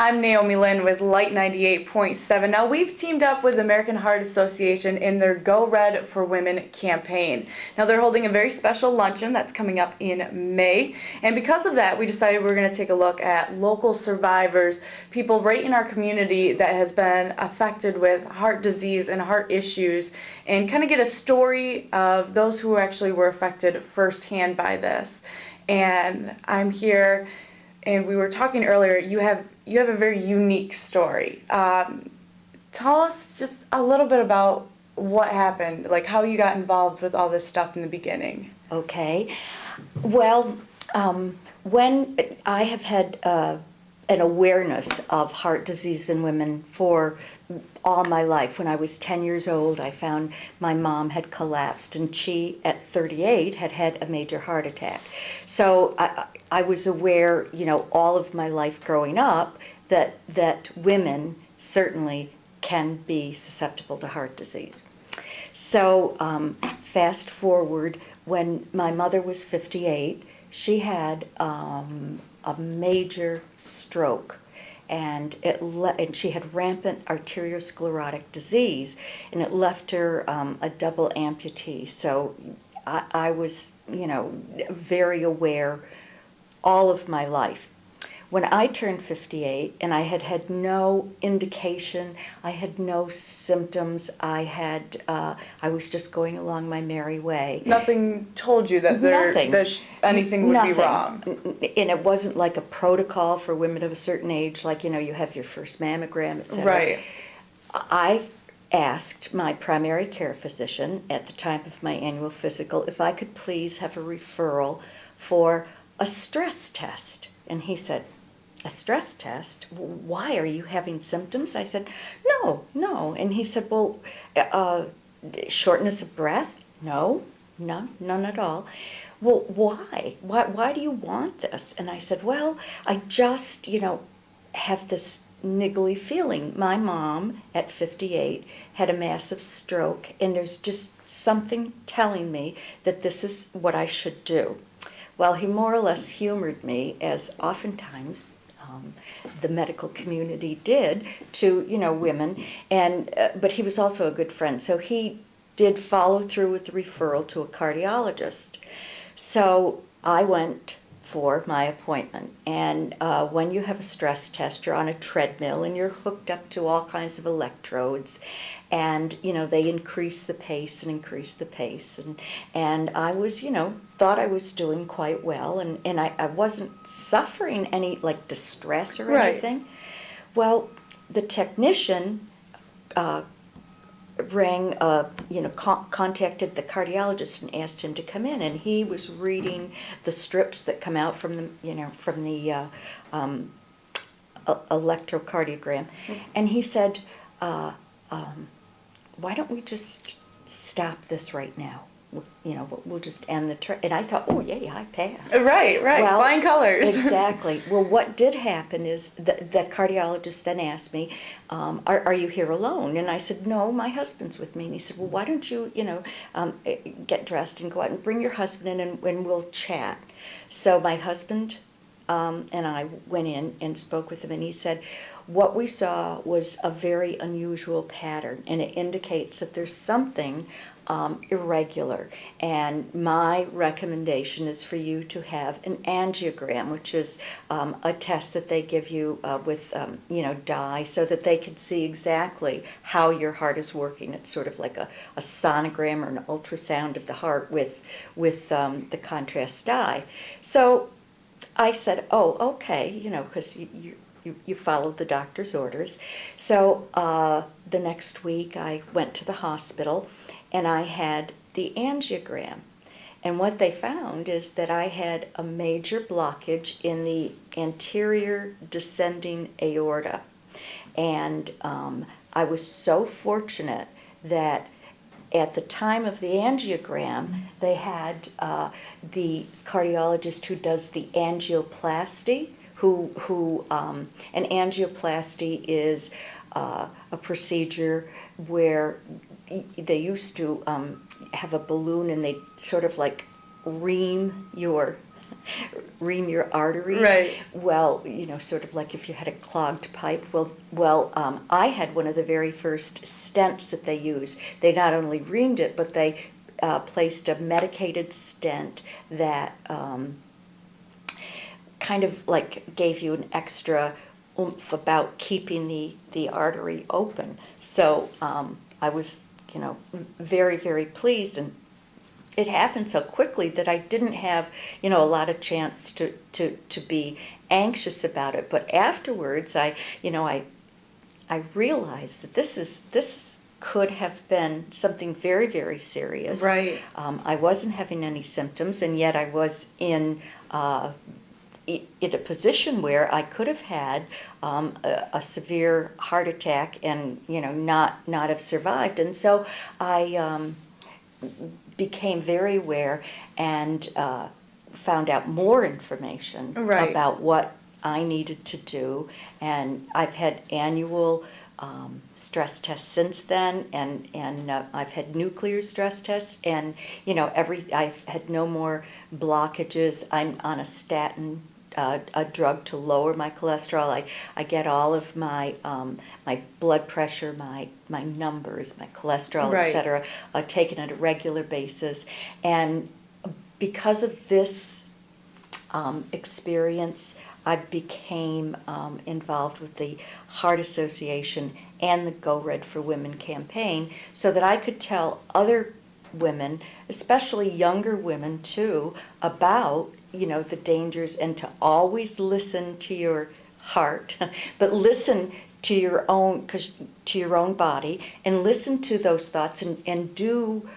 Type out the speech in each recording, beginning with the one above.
I'm Naomi Lynn with Light 98.7. Now, we've teamed up with the American Heart Association in their Go Red for Women campaign. Now, they're holding a very special luncheon that's coming up in May. And because of that, we decided we're going to take a look at local survivors, people right in our community that has been affected with heart disease and heart issues, and kind of get a story of those who actually were affected firsthand by this. And I'm here, and we were talking earlier, you have a very unique story. Tell us just a little bit about what happened, like how you got involved with all this stuff in the beginning. Okay. Well, when I have had an awareness of heart disease in women for all my life. When I was 10 years old, I found my mom had collapsed, and she, at 38, had had a major heart attack. So I was aware, all of my life growing up, that women certainly can be susceptible to heart disease. So fast forward, when my mother was 58, she had a major stroke. And she had rampant arteriosclerotic disease, and it left her a double amputee. So I was, very aware all of my life. When I turned 58, and I had had no indication, I had no symptoms, I was just going along my merry way. Nothing told you that anything would be wrong? And it wasn't like a protocol for women of a certain age, like, you have your first mammogram, etc. Right. I asked my primary care physician at the time of my annual physical if I could please have a referral for a stress test. And he said, "A stress test? Why? Are you having symptoms?" I said, No. And he said, "Well, shortness of breath? No, none at all." "Well, why? Why do you want this?" And I said, "Well, I just, have this niggly feeling. My mom, at 58, had a massive stroke, and there's just something telling me that this is what I should do." Well, he more or less humored me, as oftentimes the medical community did to, women, but he was also a good friend. So he did follow through with the referral to a cardiologist. So I went for my appointment, and when you have a stress test, you're on a treadmill and you're hooked up to all kinds of electrodes, and they increase the pace, and I was, thought I was doing quite well, and I wasn't suffering any distress or anything. Well, the technician contacted the cardiologist and asked him to come in, and he was reading the strips that come out from the electrocardiogram, and he said, "Why don't we just stop this right now? We'll just end the trip." And I thought, "Oh, yay, I passed." Right, well, flying colors. Exactly. Well, what did happen is the cardiologist then asked me, are you here alone? And I said, "No, my husband's with me." And he said, "Well, why don't you, get dressed and go out and bring your husband in, and we'll chat." So my husband and I went in and spoke with him, and he said, what we saw was a very unusual pattern, and it indicates that there's something irregular, and my recommendation is for you to have an angiogram, which is a test that they give you with dye, so that they can see exactly how your heart is working. It's sort of like a sonogram or an ultrasound of the heart with the contrast dye. So I said, "Oh, okay," because you followed the doctor's orders. So the next week I went to the hospital, and I had the angiogram. And what they found is that I had a major blockage in the anterior descending aorta. And I was so fortunate that at the time of the angiogram, they had the cardiologist who does the angioplasty, an angioplasty is a procedure where they used to have a balloon, and they sort of ream your ream your arteries. Right. Well, sort of like if you had a clogged pipe. I had one of the very first stents that they use. They not only reamed it, but they placed a medicated stent that kind of like gave you an extra oomph about keeping the artery open. So I was, very, very pleased, and it happened so quickly that I didn't have, a lot of chance to be anxious about it. But afterwards, I realized that this could have been something very, very serious. Right. I wasn't having any symptoms, and yet I was in a position where I could have had a severe heart attack and not have survived. And so I became very aware and found out more information Right. about what I needed to do. And I've had annual stress tests since then, and I've had nuclear stress tests, and I've had no more blockages. I'm on a statin, a drug to lower my cholesterol. I get all of my my blood pressure, my numbers, my cholesterol, Right. etc., taken on a regular basis. And because of this experience, I became involved with the Heart Association and the Go Red for Women campaign, so that I could tell other women, especially younger women too, about the dangers, and to always listen to your heart, but listen to your own body, and listen to those thoughts, and do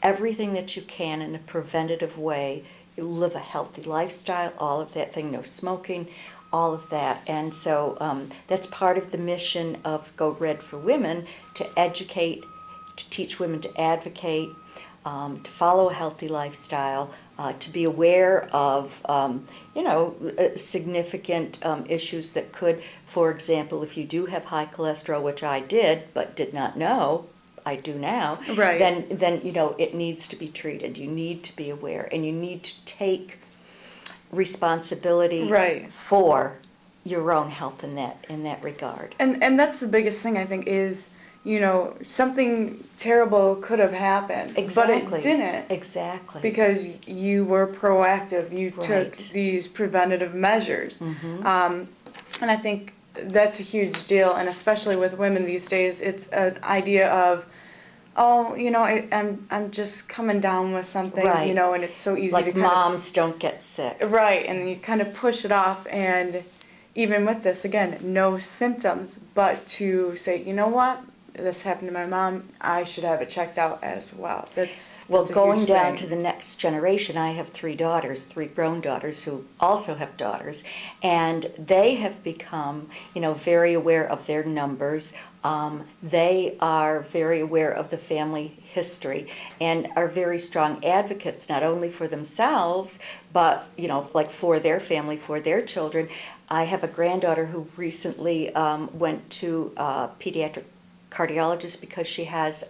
everything that you can in a preventative way. Live a healthy lifestyle, all of that thing, no smoking, all of that. And so that's part of the mission of Go Red for Women, to educate, to teach women to advocate, to follow a healthy lifestyle, to be aware of significant issues that could, for example, if you do have high cholesterol, which I did but did not know, I do now, Right. then it needs to be treated. You need to be aware, and you need to take responsibility Right. for your own health in that regard. And that's the biggest thing, I think, is, something terrible could have happened, Exactly. but it didn't. Exactly. Because you were proactive, you took Right. these preventative measures. Mhm. And I think that's a huge deal, and especially with women these days, it's an idea of, I'm just coming down with something, Right. and it's so easy to Like kind moms don't get sick. of, right, and then you kind of push it off, and even with this, again, no symptoms, but to say, you know what, this happened to my mom, I should have it checked out as well. That's Well, a going huge down thing. to the next generation, I have 3 daughters, 3 grown daughters who also have daughters, and they have become, very aware of their numbers. They are very aware of the family history, and are very strong advocates, not only for themselves, but, like for their family, for their children. I have a granddaughter who recently went to pediatric cardiologist because she has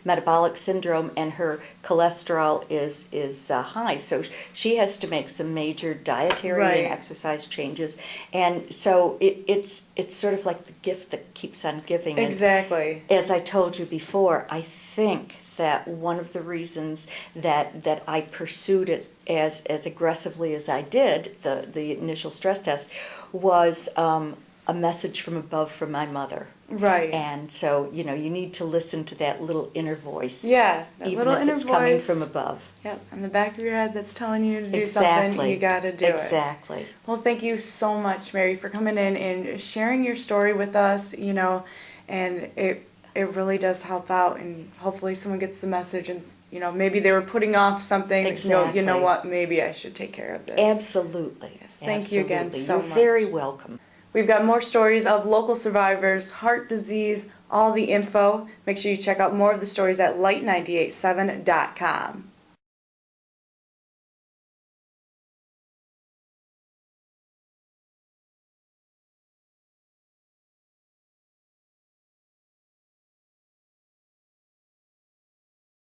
metabolic syndrome, and her cholesterol is high, so she has to make some major dietary Right. and exercise changes. And so it's sort of like the gift that keeps on giving. And Exactly. as I told you before, I think that one of the reasons that I pursued it as aggressively as I did, the initial stress test, was a message from above from my mother. Right. And so, you need to listen to that little inner voice. Yeah, that even little if inner it's coming voice. from above. Yep, in the back of your head that's telling you to do Exactly. something, you gotta do it. Exactly. Well, thank you so much, Mary, for coming in and sharing your story with us, and it really does help out, and hopefully someone gets the message, and, maybe they were putting off something, you know Exactly. what, maybe I should take care of this. Absolutely. Yes, thank you again Absolutely. so You're much. very welcome. We've got more stories of local survivors, heart disease, all the info. Make sure you check out more of the stories at light987.com.